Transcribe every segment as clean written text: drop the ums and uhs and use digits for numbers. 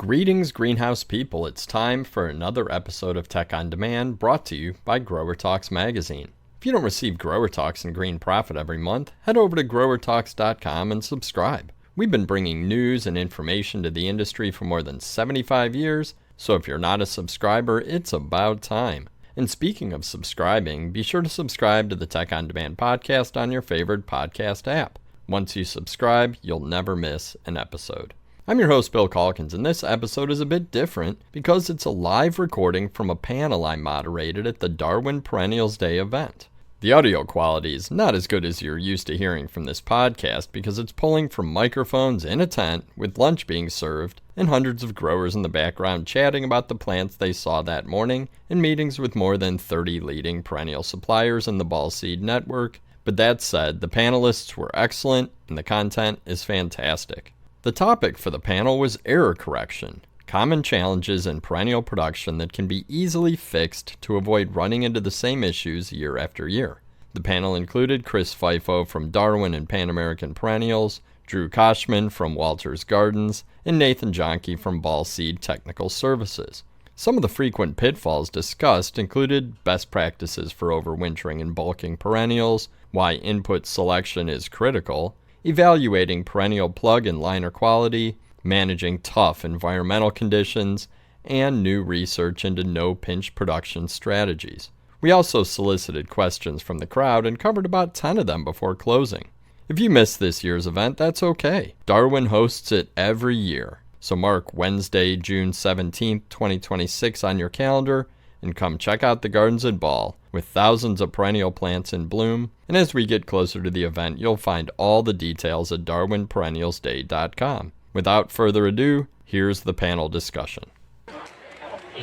Greetings, greenhouse people. It's time for another episode of Tech on Demand, brought to you by Grower Talks magazine. If you don't receive Grower Talks and Green Profit every month, head over to growertalks.com and subscribe. We've been bringing news and information to the industry for more than 75 years, so if you're not a subscriber, it's about time. And speaking of subscribing, be sure to subscribe to the Tech on Demand podcast on your favorite podcast app. Once you subscribe, you'll never miss an episode. I'm your host, Bill Calkins, and this episode is a bit different because it's a live recording from a panel I moderated at the Darwin Perennials Day event. The audio quality is not as good as you're used to hearing from this podcast because it's pulling from microphones in a tent with lunch being served and hundreds of growers in the background chatting about the plants they saw that morning in meetings with more than 30 leading perennial suppliers in the Ball Seed network. But that said, the panelists were excellent and the content is fantastic. The topic for the panel was error correction, common challenges in perennial production that can be easily fixed to avoid running into the same issues year after year. The panel included Chris Fifo from Darwin and PanAmerican Perennials, Drew Koschmann from Walter's Gardens, and Nathan Jahnke from Ball Seed Technical Services. Some of the frequent pitfalls discussed included best practices for overwintering and bulking perennials, why input selection is critical, evaluating perennial plug and liner quality, managing tough environmental conditions, and new research into no-pinch production strategies. We also solicited questions from the crowd and covered about 10 of them before closing. If you missed this year's event, that's okay. Darwin hosts it every year, so mark Wednesday, June 17th, 2026 on your calendar and come check out the gardens at Ball with thousands of perennial plants in bloom. And as we get closer to the event, you'll find all the details at darwinperennialsday.com. Without further ado, here's the panel discussion.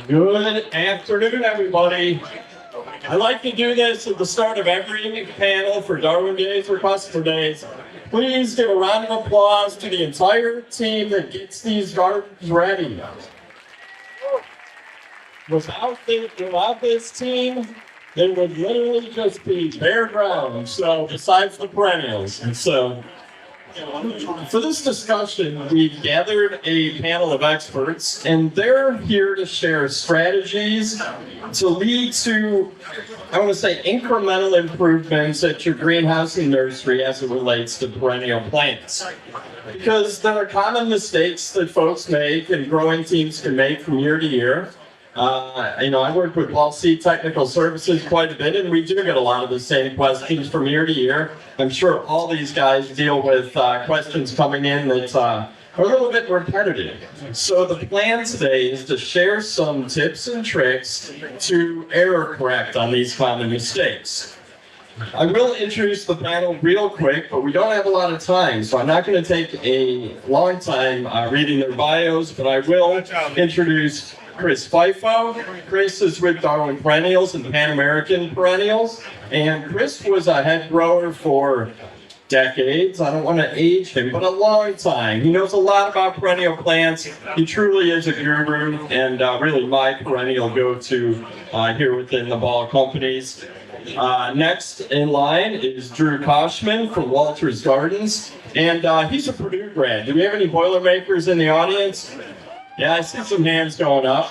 Good afternoon, everybody. I like to do this at the start of every panel for Darwin Days or Customer Days. Please give a round of applause to the entire team that gets these gardens ready. Without this team, there would literally just be bare ground, so besides the perennials. And so, for this discussion, we've gathered a panel of experts, and they're here to share strategies to lead to, I want to say, incremental improvements at your greenhouse and nursery as it relates to perennial plants. Because there are common mistakes that folks make and growing teams can make from year to year. I work with Ball Seed Technical Services quite a bit, and we do get a lot of the same questions from year to year. I'm sure all these guys deal with questions coming in that are a little bit repetitive. So the plan today is to share some tips and tricks to error correct on these common mistakes. I will introduce the panel real quick, but we don't have a lot of time, so I'm not going to take a long time reading their bios, but I will introduce Chris Fifo. Chris is with Darwin Perennials and PanAmerican Perennials, and Chris was a head grower for decades. I don't want to age him, but a long time. He knows a lot about perennial plants. He truly is a guru, and really my perennial go-to here within the Ball companies. Next in line is Drew Koschmann from Walter's Gardens, and he's a Purdue grad. Do we have any Boilermakers in the audience? Yeah, I see some hands going up.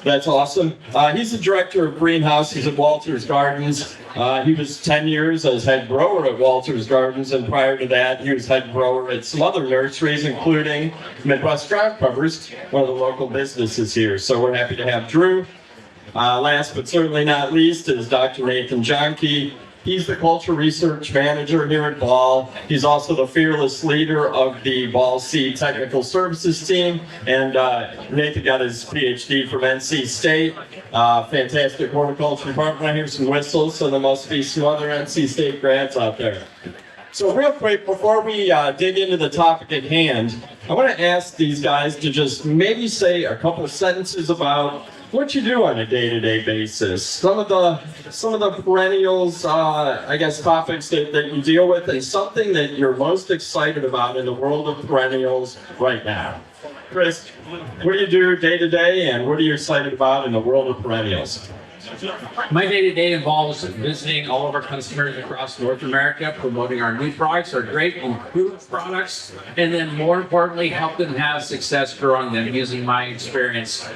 That's awesome. He's the director of greenhouses at Walter's Gardens. He was 10 years as head grower at Walter's Gardens, and prior to that, he was head grower at some other nurseries, including Midwest Ground Covers, one of the local businesses here. So we're happy to have Drew. Last but certainly not least is Dr. Nathan Jahnke. He's the culture research manager here at Ball. He's also the fearless leader of the Ball Seed Technical Services team. And Nathan got his PhD from NC State. Fantastic horticulture department. I hear some whistles, so there must be some other NC State grads out there. So real quick, before we dig into the topic at hand, I want to ask these guys to just maybe say a couple of sentences about what you do on a day-to-day basis. Some of the perennials, topics that you deal with, and something that you're most excited about in the world of perennials right now. Chris, what do you do day-to-day, and what are you excited about in the world of perennials? My day-to-day involves visiting all of our customers across North America, promoting our new products, our great improved products, and then more importantly, help them have success growing them using my experience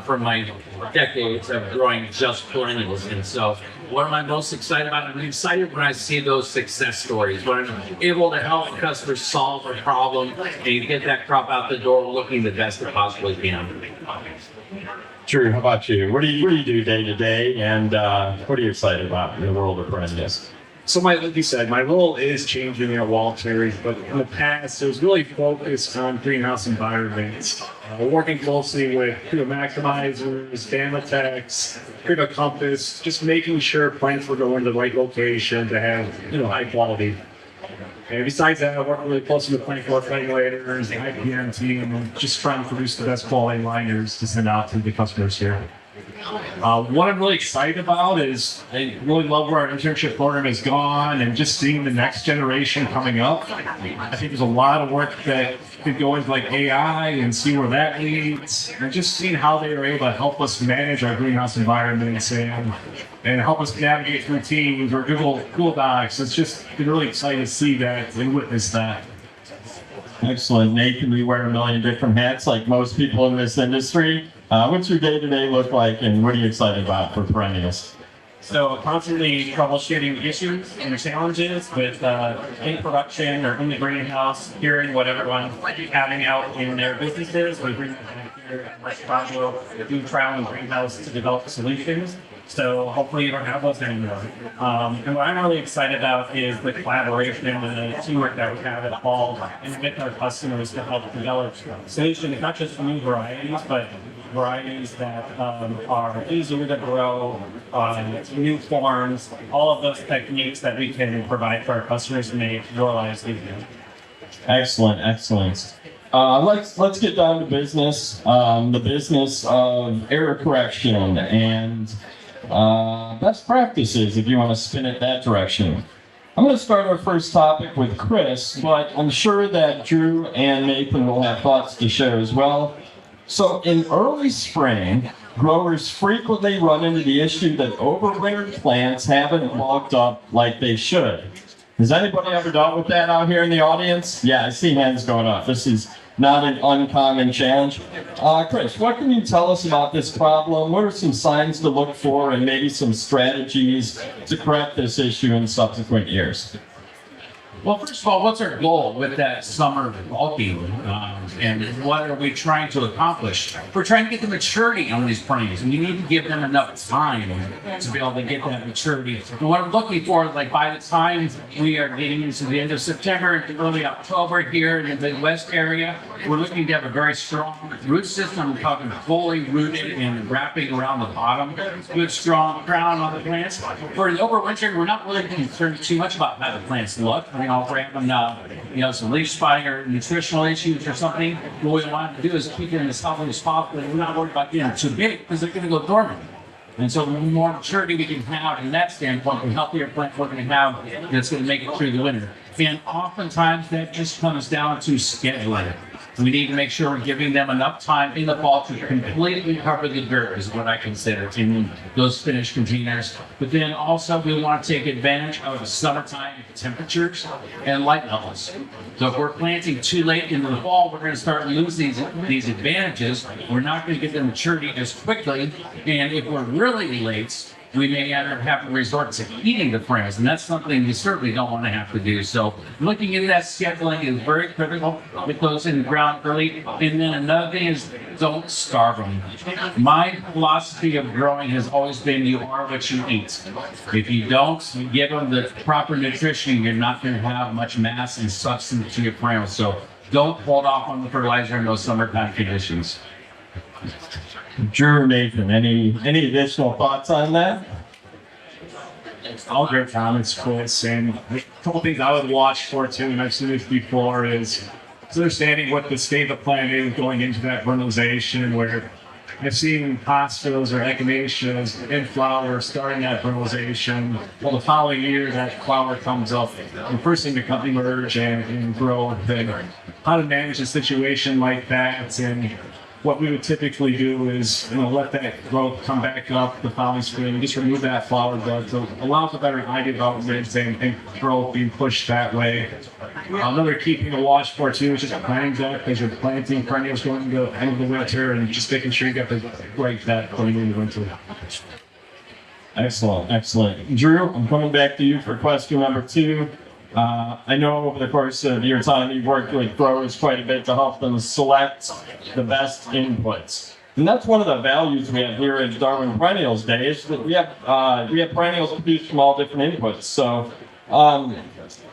from my decades of growing just perennials. And so what am I most excited about? I'm excited when I see those success stories, when I'm able to help customers solve a problem and get that crop out the door looking the best it possibly can. Drew, how about you? What do you do day to day, and what are you excited about in the world of perennials? So like you said, my role is changing at Walter, but in the past, it was really focused on greenhouse environments, working closely with maximizers, Damatex, Critter Compass, just making sure plants were going to the right location to have high quality. And besides that, I work really closely with plant growth regulators, the IPM team, and just trying to produce the best quality liners to send out to the customers here. What I'm really excited about is I really love where our internship program has gone and just seeing the next generation coming up. I think there's a lot of work that could go into like AI and see where that leads, and just seeing how they are able to help us manage our greenhouse environments and help us navigate through Teams or Google Docs. It's just been really exciting to see that and witness that. Excellent. Nathan, we wear a million different hats like most people in this industry. What's your day-to-day look like, and what are you excited about for perennials? So constantly troubleshooting issues and challenges with in production or in the greenhouse, hearing what everyone's having out in their businesses. We bring that back here at Chicago, do trial and greenhouse to develop solutions. So hopefully you don't have those anymore. And what I'm really excited about is the collaboration and the teamwork that we have at Hall and with our customers to help develop solutions, not just for new varieties, but varieties that are easier to grow, new forms, all of those techniques that we can provide for our customers to make your lives easier. Excellent, excellent. Let's get down to business. The business of error correction and best practices, if you want to spin it that direction. I'm going to start our first topic with Chris, but I'm sure that Drew and Nathan will have thoughts to share as well. So in early spring, growers frequently run into the issue that overwintered plants haven't bulked up like they should. Has anybody ever dealt with that out here in the audience? Yeah, I see hands going up. This is not an uncommon challenge. Chris, what can you tell us about this problem? What are some signs to look for and maybe some strategies to correct this issue in subsequent years? Well, first of all, what's our goal with that summer bulking, and what are we trying to accomplish? We're trying to get the maturity on these perennials, and you need to give them enough time to be able to get that maturity. And what I'm looking for is, like, by the time we are getting into the end of September and early October here in the Midwest area, we're looking to have a very strong root system. We're talking fully rooted and wrapping around the bottom, good strong crown on the plants. For the overwintering, we're not really concerned too much about how the plants look. If we're having, some leaf spotting or nutritional issues or something, what we want to do is keep them as healthy as possible. We're not worried about getting too big because they're going to go dormant. And so the more maturity we can have in that standpoint, the healthier plant we're going to have that's going to make it through the winter. And oftentimes that just comes down to scheduling. We need to make sure we're giving them enough time in the fall to completely cover the dirt is what I consider in those finished containers. But then also we want to take advantage of the summertime temperatures and light levels. So if we're planting too late into the fall, we're going to start losing these advantages. We're not going to get the maturity as quickly. And if we're really late, we may end up having to resort to heating the frames, and that's something you certainly don't want to have to do. So looking into that scheduling is very critical. Get those in the ground early. And then another thing is don't starve them. My philosophy of growing has always been you are what you eat. If you don't give them the proper nutrition, you're not going to have much mass and substance to your frames. So don't hold off on the fertilizer in those summertime conditions. Drew, Nathan, any additional thoughts on that? All great comments, Chris. And a couple things I would watch for too, and I've seen this before, is understanding what the state of the plant is going into that fertilization, where I've seen hostas or echinaceas in flower starting that fertilization. Well, the following year, that flower comes up, and first thing to come emerge and grow. And how to manage a situation like that, and what we would typically do is, let that growth come back up the following spring, just remove that flower bud to allow for better eye development and growth being pushed that way. Another key thing to watch for too is just planting depth as you're planting perennials going into the end of the winter, and just making sure you got the right depth going into the winter. Excellent, excellent. Drew, I'm coming back to you for question number 2. I know over the course of your time you've worked with growers quite a bit to help them select the best inputs. And that's one of the values we have here at Darwin Perennials Day, is that we have perennials produced from all different inputs. So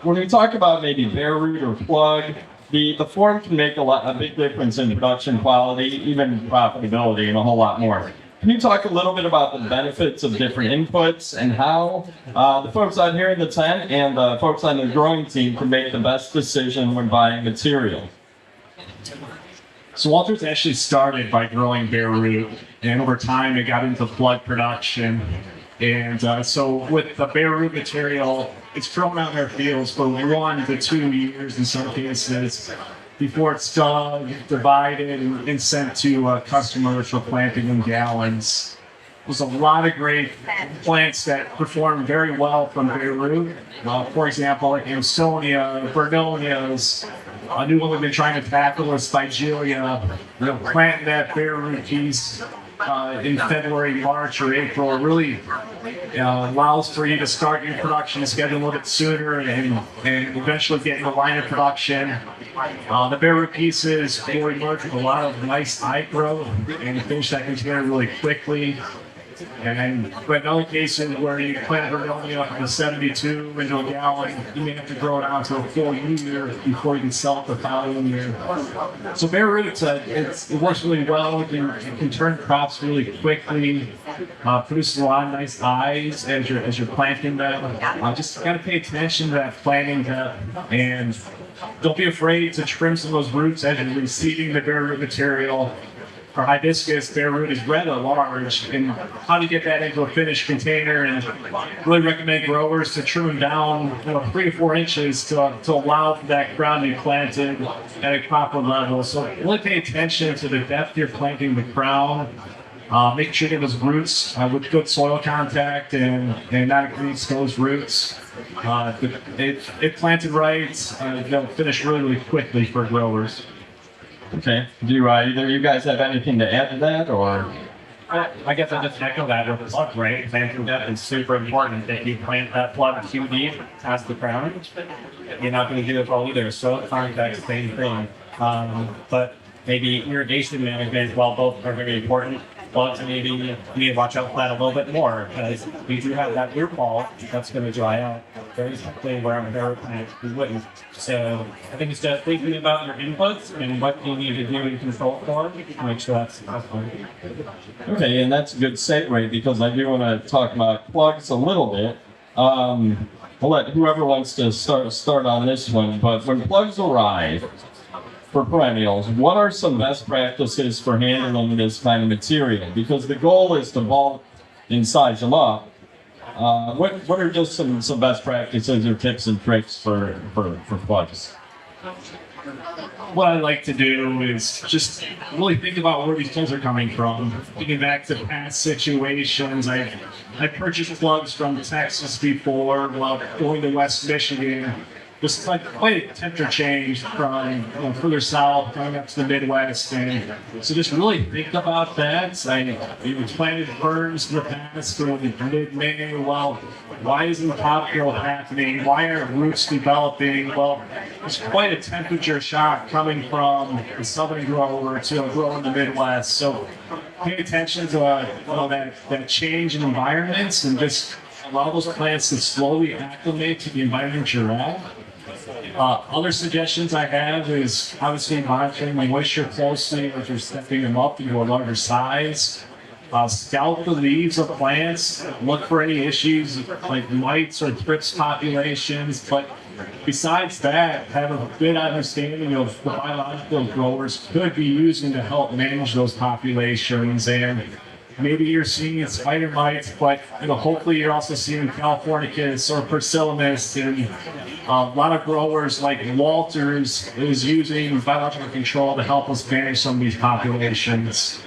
when we talk about maybe bare root or plug, the form can make a big difference in production quality, even profitability, and a whole lot more. Can you talk a little bit about the benefits of different inputs and how the folks out here in the tent and the folks on the growing team can make the best decision when buying material? So Walter's actually started by growing bare root, and over time it got into plug production. And so with the bare root material, it's grown out in our fields for 1 to 2 years in some cases before it's dug, divided, and sent to customers for planting in gallons. There's a lot of great plants that perform very well from bare root. For example, like Amsonia, Bernonias. A new one we've been trying to tackle is Spigelia. Planting that bare root piece in February, March, or April really allows for you to start your production schedule a little bit sooner and eventually get in the line of production. The bare root pieces will emerge with a lot of nice eye growth and finish that container really quickly. But in other cases where you plant Vernonia from a 72 into a gallon, you may have to grow it out to a full year before you can sell it the following year. So bare root, it works really well. It can turn crops really quickly, produces a lot of nice eyes as you're planting them. Just got to pay attention to that planting depth, and don't be afraid to trim some of those roots as you're receiving the bare root material. For hibiscus, bare root is rather large, and how to get that into a finished container, and really recommend growers to trim them down 3 to 4 inches to allow for that ground to be planted at a proper level. So really pay attention to the depth you're planting the crown. Make sure you get those roots with good soil contact and not exposed roots. If planted right, they'll finish really, really quickly for growers. Okay. Do either of you guys have anything to add to that, or? I guess I just echo that with the plug, right? Planting depth is super important. That you plant that plug too deep past the crown, you're not going to do it well either. Soil contact, same thing. But maybe irrigation management, while both are very important, plugs maybe you need to watch out for that a little bit more, because we do have that root ball that's going to dry out very quickly where I'm very plant we wouldn't. So I think it's just thinking about your inputs and what you need to do in control form to make sure that's successful. Okay, and that's a good segue, because I do want to talk about plugs a little bit. I'll let whoever wants to start on this one, but when plugs arrive for perennials, what are some best practices for handling this kind of material? Because the goal is to bulk and size them up. What are just some best practices or tips and tricks for plugs? What I like to do is just really think about where these plants are coming from. Thinking back to past situations, I purchased plugs from Texas before while going to West Michigan. Just like quite a temperature change from further south coming up to the Midwest, and so just really think about that. I even planted ferns in the past in mid-May. Well, why isn't the top growth happening? Why aren't roots developing? Well, it's quite a temperature shock coming from the southern grower to a grower in the Midwest. So pay attention to that change in environments, and just allow those plants to slowly acclimate to the environment you're at. Other suggestions I have is obviously monitoring the moisture closely as you're stepping them up into a larger size. Scout the leaves of plants, look for any issues like mites or thrips populations, but besides that, have a good understanding of what biological growers could be using to help manage those populations. And maybe you're seeing spider mites, but hopefully you're also seeing Californicus or Persilimus, and a lot of growers like Walters is using biological control to help us manage some of these populations.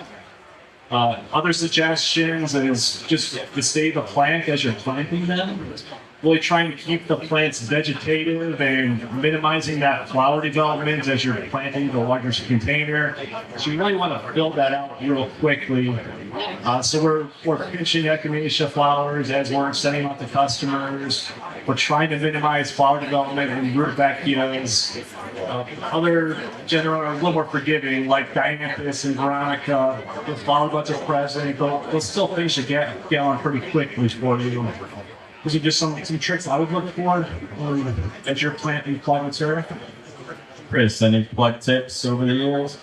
Other suggestions is just to stay the plant as you're planting them. Really trying to keep the plants vegetative and minimizing that flower development as you're planting the larger container. So you really want to build that out real quickly. So we're pinching echinacea flowers as we're sending out to customers. We're trying to minimize flower development and rudbeckias. Other general are a little more forgiving, like Dianthus and Veronica. The flower buds are present. They'll still finish a gallon pretty quickly for you. These are just some tricks I would look for as you're planting Clementura. Chris, any plug tips over the years?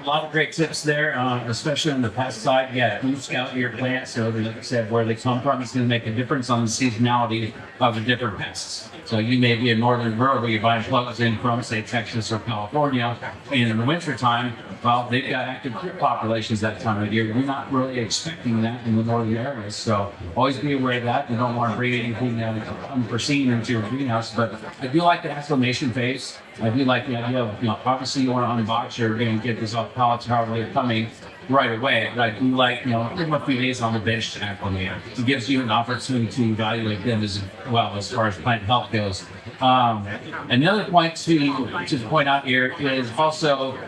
A lot of great tips there, especially on the pest side. Yeah, you scout your plants. So, like I said, where they come from is going to make a difference on the seasonality of the different pests. So you may be in northern rural where you're buying plugs in from, say, Texas or California, and in the wintertime, well, they've got active critter populations that time of year. You're not really expecting that in the northern areas. So always be aware of that. You don't want to bring anything unforeseen into your greenhouse. But I do like the acclimation phase. I do like the idea of, obviously you want to unbox your and get this off pallets however they're coming right away. But I do like, give them a few days on the bench to acclimate. It gives you an opportunity to evaluate them as well as far as plant health goes. Another point to point out here is also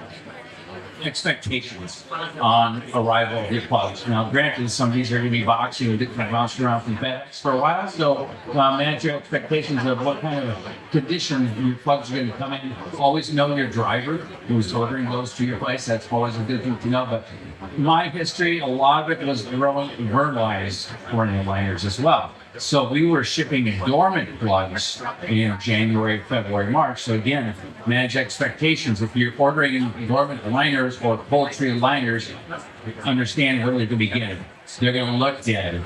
expectations on arrival of your plugs. Now, granted, some of these are going to be boxy or bounced around from FedEx for a while, so manage your expectations of what kind of condition your plugs are going to come in. Always know your driver who's ordering those to your place. That's always a good thing to know. But in my history, a lot of it was growing verbalized perennial liners as well. So we were shipping dormant plugs in January, February, March. So again, manage expectations. If you're ordering dormant liners or poultry liners, understand where they're going to begin. They're going to look dead,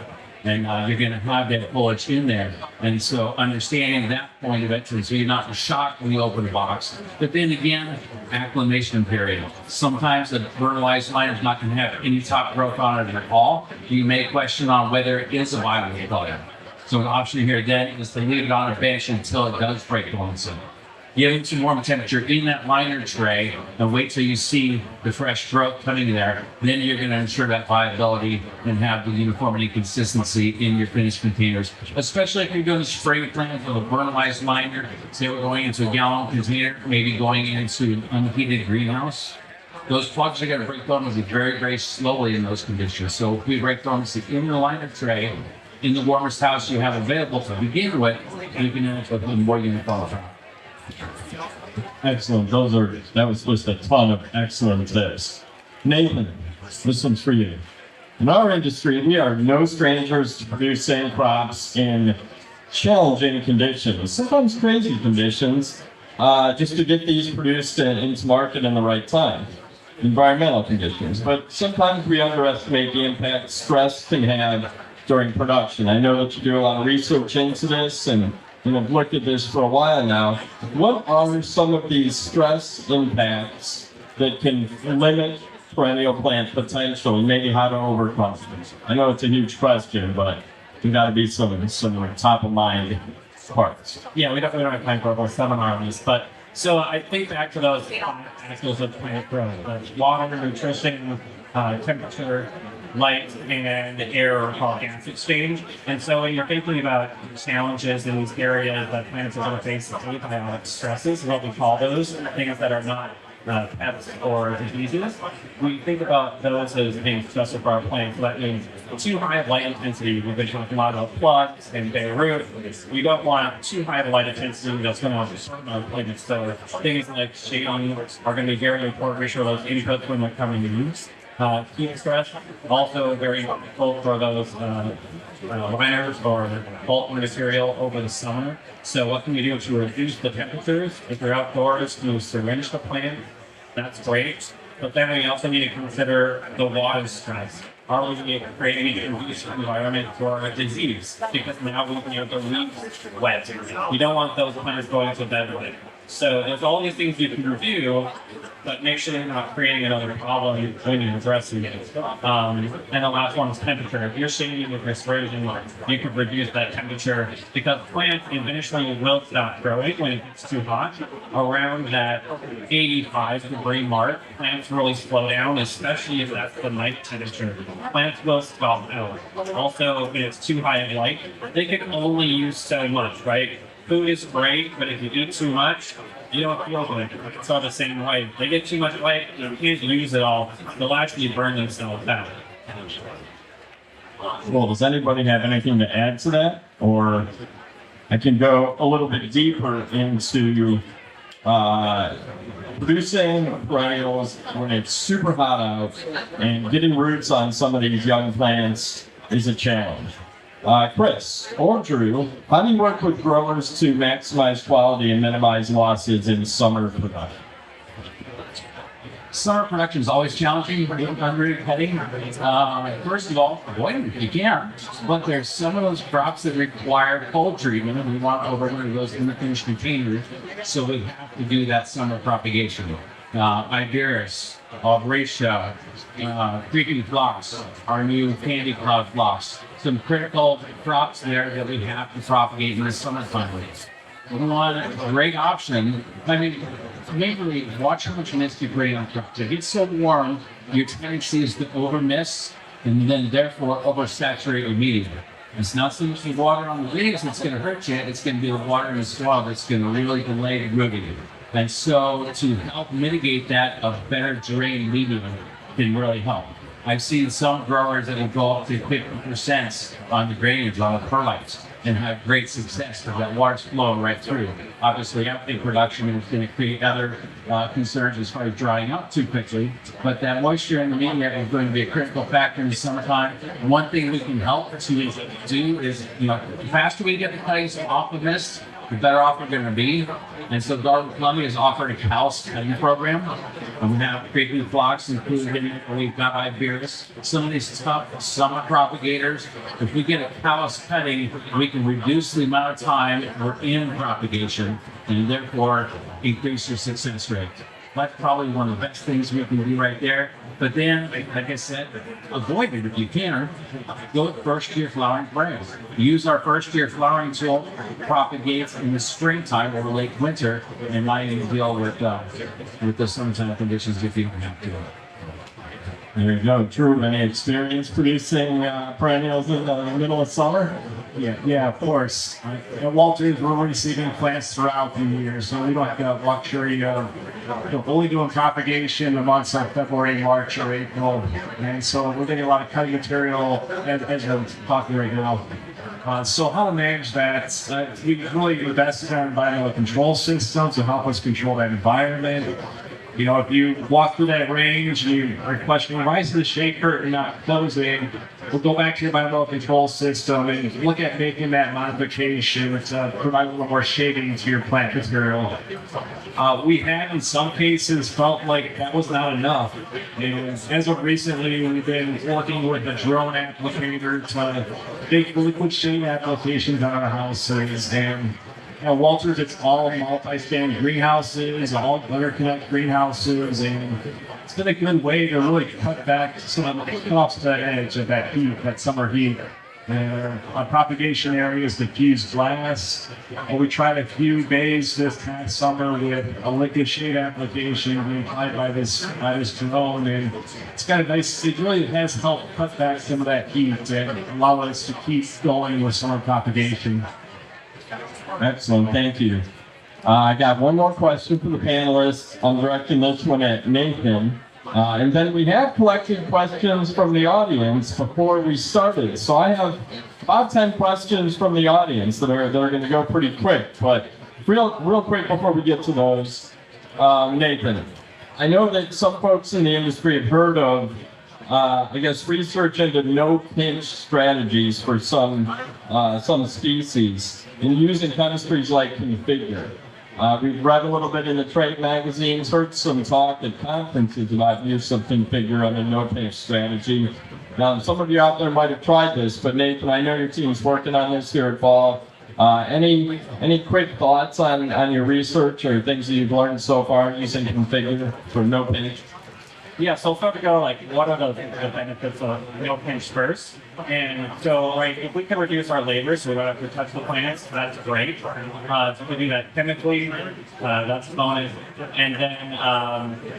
and you're going to have that foliage in there. And so understanding that point of it, so you're not shocked when you open the box. But then again, acclimation period. Sometimes the fertilized liner is not going to have any top growth on it at all. You may question on whether it is a viable plug. So an option here then is to leave it on a bench until it does break dormancy. Give it some warm temperature in that liner tray and wait till you see the fresh growth coming there. Then you're going to ensure that viability and have the uniformity and consistency in your finished containers. Especially if you're doing a spring plant with a fertilized liner, say we're going into a gallon container, maybe going into an unheated greenhouse. Those plugs are going to break dormancy very, very slowly in those conditions. So if we break dormancy in the liner tray, in the warmest house you have available to begin with, you can end up with a more uniform. Excellent. That was just a ton of excellent tips. Nathan, this one's for you. In our industry, we are no strangers to producing crops in challenging conditions, sometimes crazy conditions, just to get these produced into market in the right time. Environmental conditions. But sometimes we underestimate the impact stress can have during production. I know that you do a lot of research into this and have looked at this for a while now. What are some of these stress impacts that can limit perennial plant potential and maybe how to overcome them? I know it's a huge question, but there got to be some top of mind parts. Yeah, we don't have time for a whole seminar on this, but so I think back to those factors of plant growth: water, nutrition, temperature, light, and air, or called gas exchange. And so when you're thinking about challenges in these areas that plants are going to face, abiotic stresses, what we call those, things that are not pests or diseases, we think about those as being stressful for our plants. So that means too high of light intensity. We've been talking a lot about plugs and Beirut. We don't want too high of light intensity that's going to disturb our plants. So things like shading are going to be very important. Make sure those inputs when they're coming in use. Heat stress, also very helpful for those liners or bulk material over the summer. So what can you do to reduce the temperatures? If you're outdoors, you syringe the plant, that's great. But then we also need to consider the water stress. Are we creating an induced environment for a disease? Because now we the leaves wet. You don't want those plants going to bed with it. So there's all these things you can review, but make sure you're not creating another problem when you're addressing it. And the last one is temperature. If you're shading with this version, you can reduce that temperature because plants eventually will stop growing when it gets too hot. Around that 85-degree mark, plants really slow down, especially if that's the night temperature. Plants will stop out. Also, if it's too high in light, they can only use so much, right? Food is great, but if you eat too much, you don't feel good. It's all the same way. They get too much light, you can't use it all. They'll actually burn themselves out. Well, does anybody have anything to add to that? Or I can go a little bit deeper into producing perennials when it's super hot out, and getting roots on some of these young plants is a challenge. Chris or Drew, how do you work with growers to maximize quality and minimize losses in summer production? Summer production is always challenging under heading. First of all, avoid them if you can. But there's some of those crops that require cold treatment, and we want to overwinter those in the finished containers. So we have to do that summer propagation. Iberis, Albracia, creeping phlox, our new candy cloud phlox. Some critical crops there that we have to propagate in the summertime. One great option, I mean, maybe watch how much mist you put on crops. If it gets so warm, your tendency is to over mist and then therefore oversaturate your medium. It's not so much the water on the leaves that's going to hurt you, it's going to be the water in the soil that's going to really delay the rooting. And so to help mitigate that, a better drain medium can really help. I've seen some growers that will go up to 50% on the drainage on the perlites and have great success because that water's flowing right through. Obviously, empty production is going to create other concerns as far as drying out too quickly, but that moisture in the media is going to be a critical factor in the summertime. One thing we can help to do is, the faster we get the cuttings off the mist, the better off we're going to be. And so Darwin Columbia has offered a callus cutting program. And we have creeping phlox included in it, and we've got Iberis. Some of these tough summer propagators, if we get a callus cutting, we can reduce the amount of time we're in propagation and therefore increase your success rate. That's probably one of the best things we can do right there. But then, like I said, avoid it if you can. Go with first-year flowering perennials. Use our first-year flowering tool, propagate in the springtime or late winter, and not even deal with the summertime conditions if you don't have to. There you go. Drew, any experience producing perennials in the middle of summer? Yeah, of course. At Walters, we're receiving plants throughout the year, so we don't have the luxury of only doing propagation the months of February, March, or April. And so we're getting a lot of cutting material as I'm talking right now. So how to manage that? We really invest in our environmental control system to help us control that environment. If you walk through that range and you are questioning, why is the shade curtain not closing? We'll go back to your environmental control system and look at making that modification to provide a little more shading to your plant material. We have, in some cases, felt like that was not enough. And as of recently, we've been working with a drone applicator to make liquid shade applications on our houses. And Walters, it's all multi-stand greenhouses, all interconnect greenhouses, and it's been a good way to really cut back some of the edge of that heat, that summer heat. On propagation areas, diffused glass. We tried a few days this past summer with a liquid shade application being applied by this drone, and it's kind of nice. It really has helped cut back some of that heat and allow us to keep going with summer propagation. Excellent, thank you. I got one more question for the panelists. I'm directing this one at Nathan. And then we have collected questions from the audience before we started. So I have about 10 questions from the audience that are going to go pretty quick. But real quick before we get to those, Nathan, I know that some folks in the industry have heard of research into no-pinch strategies for some species and using chemistries like configure. We've read a little bit in the trade magazines, heard some talk at conferences about use of configure on a no-pinch strategy. Now, some of you out there might have tried this, but Nathan, I know your team's working on this here at Ball. Any quick thoughts on your research or things that you've learned so far using Configure for no pinch? Yeah, so far to go, like, what are the benefits of no pinch first? And so, like, if we can reduce our labor so we don't have to touch the plants, that's great. So if we do that chemically, that's a bonus. And then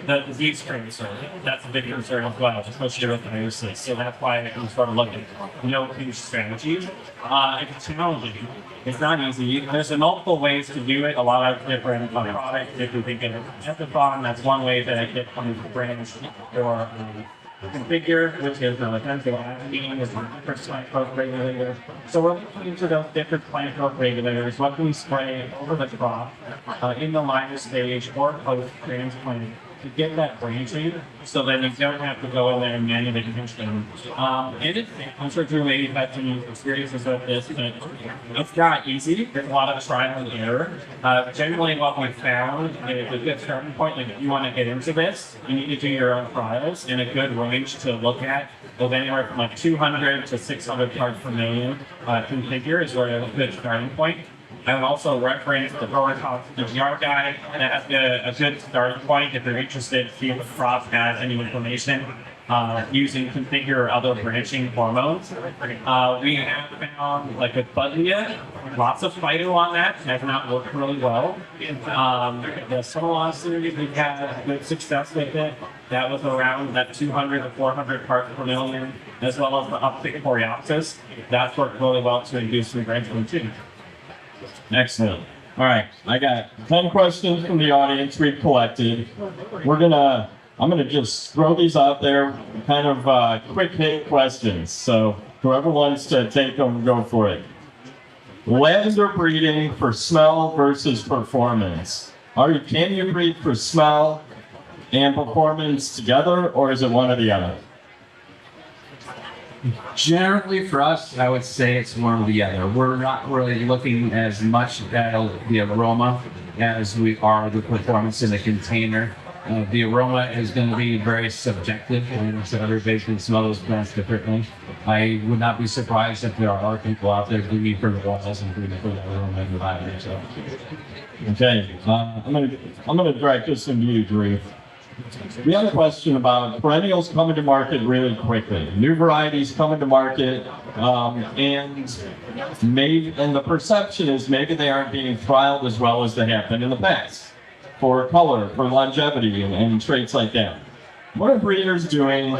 the disease concern, that's a big concern as well, especially with viruses. So that's why we started looking at no pinch strategies. It's challenging. It's not easy. There's multiple ways to do it. A lot of different products. If we think of Ethicon, that's one way that I get from the branch. Or Configure, which is essential acting, is a different plant growth regulator. So we're looking into those different plant growth regulators. What can we spray over the crop in the liner stage or post transplant to get that branching, so then you don't have to go in there and manually pinch them. I'm sure Drew maybe had some experiences with this, but it's not easy. There's a lot of trial and error. Generally, what we've found is a good starting point. Like, if you want to get into this, you need to do your own trials, and a good range to look at of anywhere from like 200 to 600 parts per million. Configure is where a good starting point. I would also reference the Darwin PGR guide, and that has a good starting point if you're interested to see if the crop has any inflammation using Configure or other branching hormones. We have found, like with Buddleia, lots of phyto on that has not worked really well. The Solicited series, we've had good success with it. That was around that 200 to 400 parts per million, as well as the uptick Coreopsis. That's worked really well to induce some branching too. Excellent. All right, I got 10 questions from the audience we've collected. I'm gonna just throw these out there, kind of quick hit questions. So whoever wants to take them, go for it. Lavender breeding for smell versus performance. Can you breed for smell and performance together, or is it one or the other? Generally, for us, I would say it's one or the other. We're not really looking as much at the aroma as we are the performance in the container. The aroma is going to be very subjective, and so everybody can smell those plants differently. I would not be surprised if there are people out there breeding for the walls and breeding for the aroma and the lavender. So. Okay, I'm gonna direct this into you, Drew. We have a question about perennials coming to market really quickly. New varieties coming to market, and the perception is maybe they aren't being trialed as well as they have been in the past for color, for longevity, and traits like that. What are breeders doing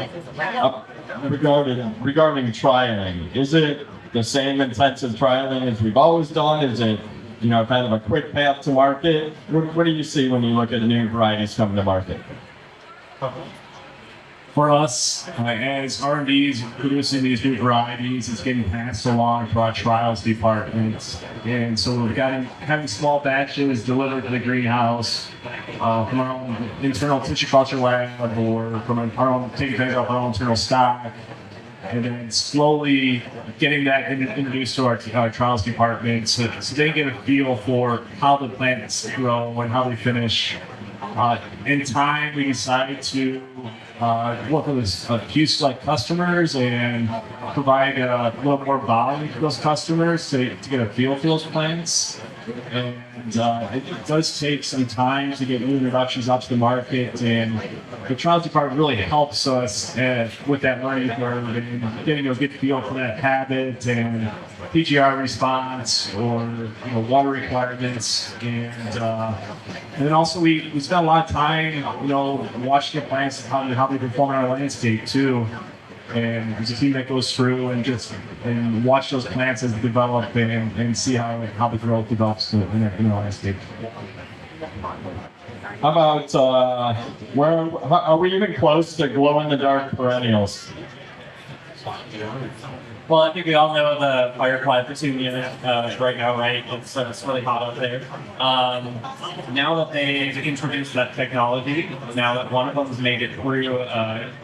regarding trialing? Is it the same intensive trialing as we've always done? Is it kind of a quick path to market? What do you see when you look at new varieties coming to market? For us, as R&D is producing these new varieties, it's getting passed along to our trials department. And so we're having small batches delivered to the greenhouse from our own internal tissue culture lab, or from our own, taking things off our own internal stock. And then slowly getting that introduced to our trials department, so they get a feel for how the plants grow and how they finish. In time, we decided to work with a few select customers and provide a little more volume to those customers to get a feel for those plants. And it does take some time to get new introductions out to the market, and the trials department really helps us with that learning curve and getting a good feel for that habit and PGR response or water requirements, and then also we spend a lot of time watching the plants and how they perform in our landscape too. And there's a team that goes through and watch those plants as they develop and see how the growth develops in the landscape. How about are we even close to glow-in-the-dark perennials? Well, I think we all know the firefly petunia right now, right? It's really hot out there. Now that they've introduced that technology, now that one of them has made it through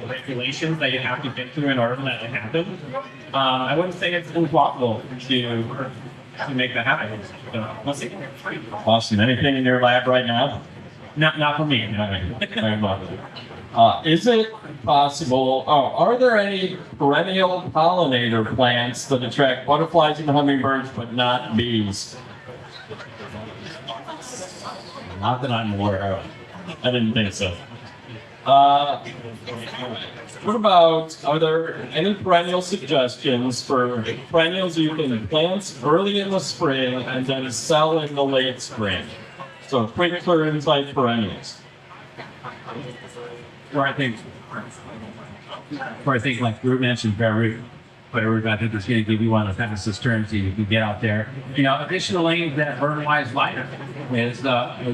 regulations that you have to get through in order for that to happen, I wouldn't say it's impossible to make that happen. So, we'll see. Awesome. Anything in your lab right now? Not for me. Very much. Is it possible, are there any perennial pollinator plants that attract butterflies and hummingbirds but not bees? Not that I'm aware of. I didn't think so. What about, are there any perennial suggestions for perennials you can plant early in the spring and then sell in the late spring? So quick turn type perennials. Where I think, like Drew mentioned, bare root, I think is going to give you one of the fastest turns that you can get out there. Additionally, that burn-wise light is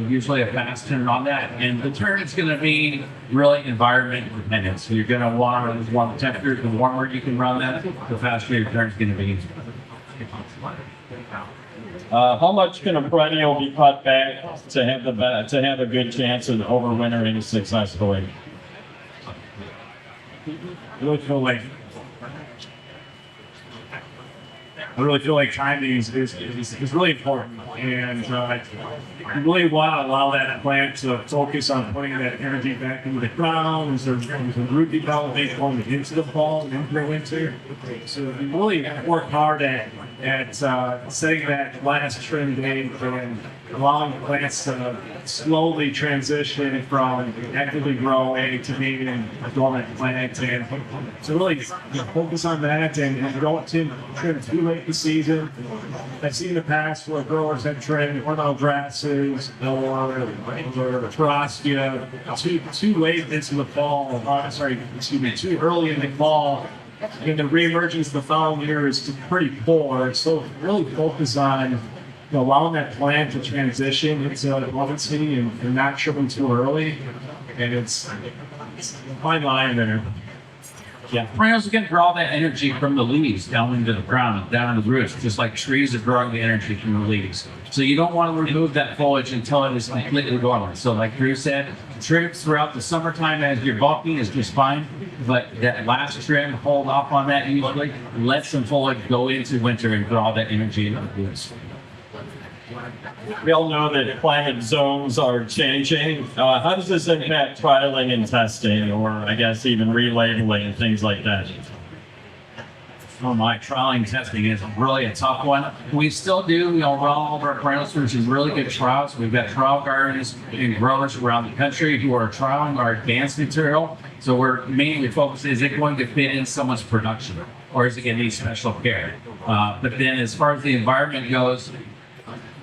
usually a fast turn on that, and the turn is going to be really environment dependent. So you're going to want the temperature, the warmer you can run that, the faster your turn is going to be. How much can a perennial be cut back to have a good chance of overwintering successfully? I really feel like timing is really important, and you really want to allow that plant to focus on putting that energy back into the ground, so root development going into the fall and into the winter. So you really work hard at setting that last trim date and allowing the plants to slowly transition from actively growing to being a dormant plant, and to really focus on that and don't trim too late this season. I've seen in the past where growers have trimmed ornamental grasses or Trotskia too late into the fall, too early in the fall. And the reemergence the following year is pretty poor. So really focus on allowing that plant to transition into dormancy and not trimming too early. And it's a fine line there. Yeah, perennials are going to draw that energy from the leaves down into the ground, down into the roots, just like trees are drawing the energy from the leaves. So you don't want to remove that foliage until it is completely dormant. So like Drew said, trims throughout the summertime as you're bulking is just fine, but that last trim, hold off on that usually, let some foliage go into winter and draw that energy into the roots. We all know that climate zones are changing. How does this impact trialing and testing, or I guess even relabeling and things like that? Oh my, trialing and testing is really a tough one. We still do, run all of our perennials through some really good trials. We've got trial gardens and growers around the country who are trialing our advanced material. So we're mainly focused, is it going to fit in someone's production, or is it going to need special care? But then as far as the environment goes,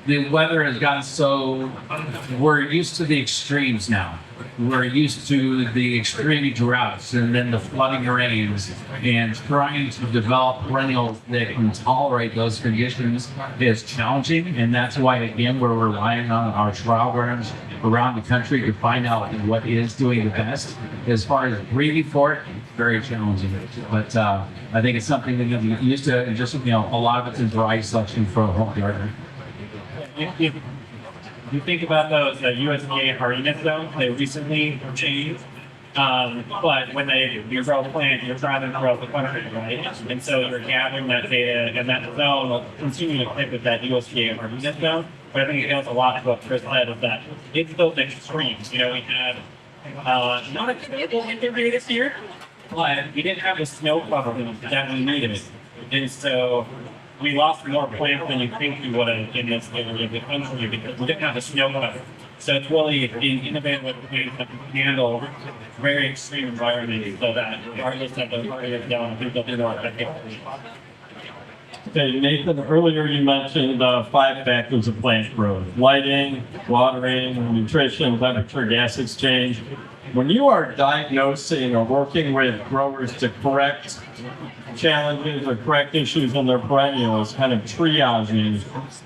the weather has gotten so, we're used to the extremes now. We're used to the extreme droughts and then the flooding rains, and trying to develop perennials that can tolerate those conditions is challenging. And that's why, again, we're relying on our trial gardens around the country to find out what is doing the best. As far as breeding for it, very challenging. But I think it's something that you get used to, and just, a lot of it's in variety selection for a home gardener. You think about those USDA hardiness zones, they recently changed. But when you grow a plant, you're trying to grow the country, right? And so you're gathering that data, and that zone will continue to fit with that USDA hardiness zone. But I think it goes a lot to what Chris said, is that it's those extremes. We had not a terrible interview this year, but we didn't have the snow cover that we needed. And so we lost more plants than you think we would have in this area of the country because we didn't have the snow cover. So it's really being innovative with plants that can handle very extreme environments, so that regardless of the area down, I think they'll do more effectively. Okay, Nathan, earlier you mentioned 5 factors of plant growth: lighting, watering, nutrition, temperature, gas exchange. When you are diagnosing or working with growers to correct challenges or correct issues in their perennials, kind of triaging,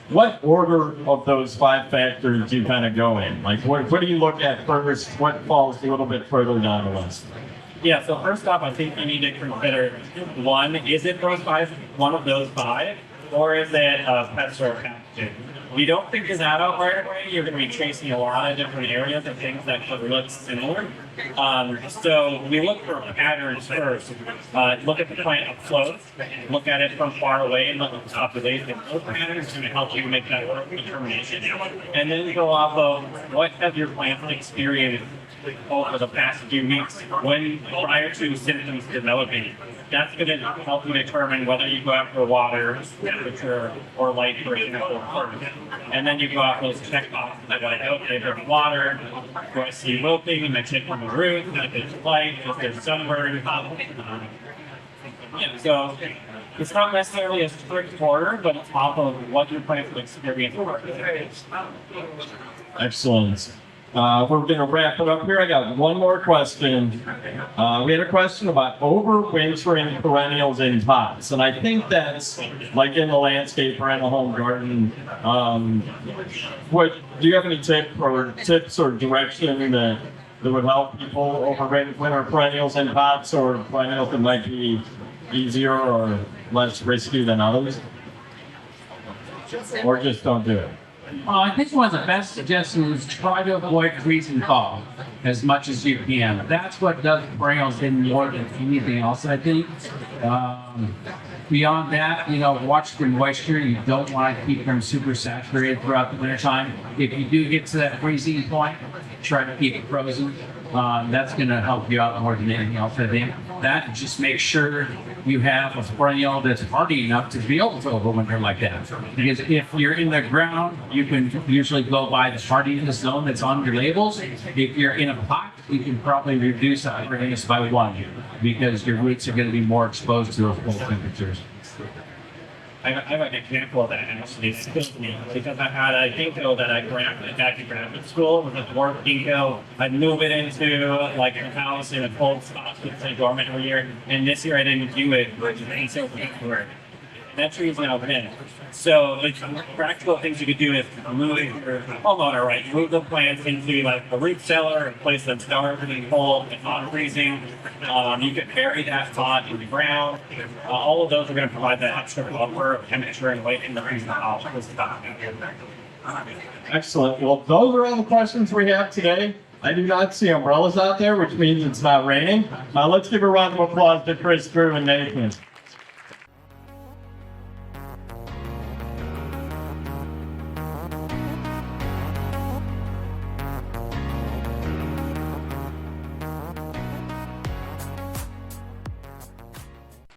what order of those 5 factors do you kind of go in? Like, what do you look at first? What falls a little bit further down the list? Yeah, so first off, I think you need to consider, one, is it one of those 5, or is it pest or pathogen? We don't figure that out right away. You're going to be tracing a lot of different areas of things that could look similar. So we look for patterns first. Look at the plant up close, look at it from far away, and look at the population. Those patterns are going to help you make that determination. And then go off of what have your plants experienced over the past few weeks when prior to symptoms developing. That's going to help you determine whether you go after water, temperature, or light, for example, first. And then you go after those check boxes like, okay, there's water, do I see wilting, am I checking the root, if there's light, if there's sunburn. Yeah, so it's not necessarily a strict order, but it's off of what your plants will experience. Excellent. We're going to wrap it up here. I got one more question. We had a question about overwintering perennials in pots, and I think that's like in the landscape perennial home garden. Do you have any tips or direction that would help people overwinter perennials in pots, or perennials that might be easier or less risky than others? Or just don't do it? I think one of the best suggestions is try to avoid freezing thaw as much as you can. That's what does perennials in more than anything else, I think. Beyond that, watch the moisture. You don't want to keep them super saturated throughout the wintertime. If you do get to that freezing point, try to keep it frozen. That's going to help you out more than anything else, I think. That just make sure you have a perennial that's hardy enough to be able to overwinter like that. Because if you're in the ground, you can usually go by the hardiness zone that's on your labels. If you're in a pot, you can probably reduce that hardiness by 1 because your roots are going to be more exposed to those cold temperatures. I have an example of that actually. It kills me because I had a ginkgo that I grabbed back in graduate school. It was a dwarf ginkgo. I'd move it into like a house in a cold spot that's like dormant every year. And this year I didn't do it, and so for it. That tree's now dead. So like practical things you could do is move your homeowner, right? Move the plants into like a root cellar, a place that's dark and cold and not freezing. You could bury that pot in the ground. All of those are going to provide that extra buffer of temperature and weight in the freezing house. Excellent. Well, those are all the questions we have today. I do not see umbrellas out there, which means it's not raining. Let's give a round of applause to Chris, Drew, and Nathan.